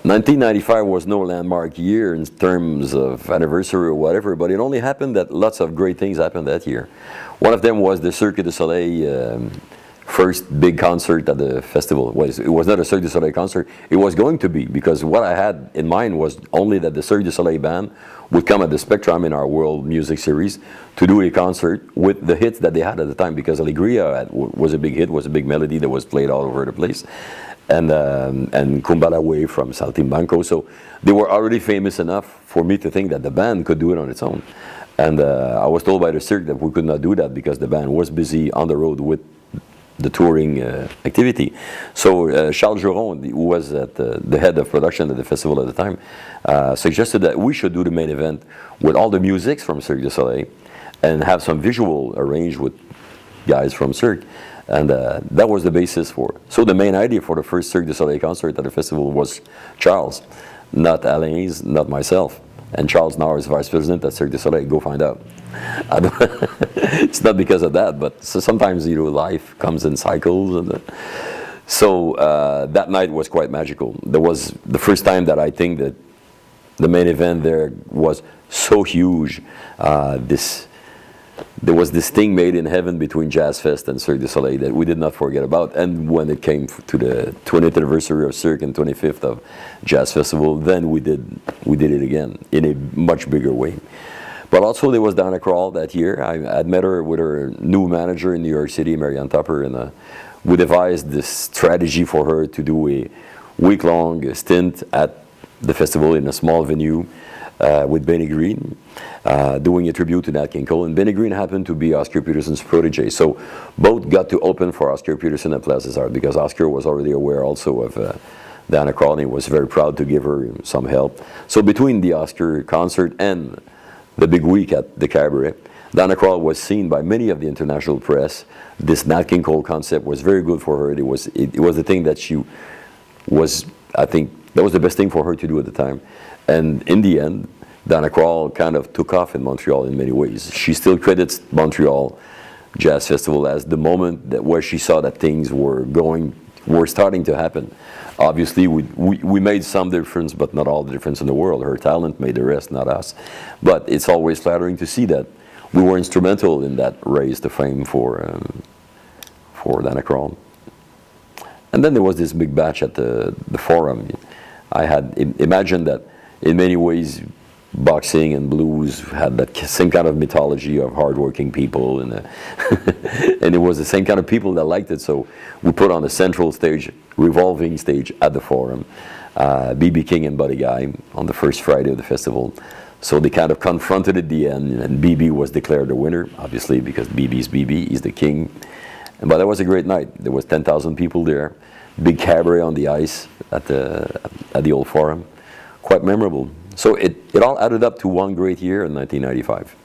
1995 was no landmark year in terms of anniversary or whatever, but it only happened that lots of great things happened that year. One of them was the Cirque du Soleil first big concert at the festival. It was not a Cirque du Soleil concert, it was going to be, because what I had in mind was only that the Cirque du Soleil band would come at the Spectrum in our World Music Series to do a concert with the hits that they had at the time, because Alegria was a big hit, was a big melody that was played all over the place. And Kumbala Way from Saltimbanco. So they were already famous enough for me to think that the band could do it on its own. And I was told by the Cirque that we could not do that because the band was busy on the road with the touring activity. So Charles Joron, who was at the head of production at the festival at the time, suggested that we should do the main event with all the musics from Cirque du Soleil and have some visual arranged with guys from Cirque. And that was the basis for it. So the main idea for the first Cirque du Soleil concert at the festival was Charles, not Alain's, not myself. And Charles now is vice president at Cirque du Soleil. Go find out. It's not because of that, but sometimes, you know, life comes in cycles. And so that night was quite magical. That was the first time that I think that the main event there was so huge. There was this thing made in heaven between Jazz Fest and Cirque du Soleil that we did not forget about. And when it came to the 20th anniversary of Cirque and 25th of Jazz Festival, then we did it again in a much bigger way. But also there was Donna Crawl that year. I'd met her with her new manager in New York City, Marianne Tupper, and we devised this strategy for her to do a week-long stint at the festival in a small venue with Benny Green, doing a tribute to Nat King Cole. And Benny Green happened to be Oscar Peterson's protege. So both got to open for Oscar Peterson at Place des Arts because Oscar was already aware also of Donna Crawl, and he was very proud to give her some help. So between the Oscar concert and the big week at the Cabaret, Donna Crawl was seen by many of the international press. This Nat King Cole concept was very good for her. It was the thing that she was, I think, that was the best thing for her to do at the time. And in the end, Donna Crawl kind of took off in Montreal in many ways. She still credits Montreal Jazz Festival as the moment where she saw that things were starting to happen. Obviously, we made some difference, but not all the difference in the world. Her talent made the rest, not us. But it's always flattering to see that we were instrumental in that raise to fame for Donna Crawl. And then there was this big batch at the Forum. I had imagined that in many ways boxing and blues had that same kind of mythology of hardworking people, and and it was the same kind of people that liked it. So we put on a central stage, revolving stage at the Forum, B.B. King and Buddy Guy on the first Friday of the festival. So they kind of confronted at the end, and B.B. was declared the winner, obviously, because B.B.'s B.B., he's the king. But that was a great night. There was 10,000 people there, big cabaret on the ice at the old Forum, quite memorable. So it all added up to one great year in 1995.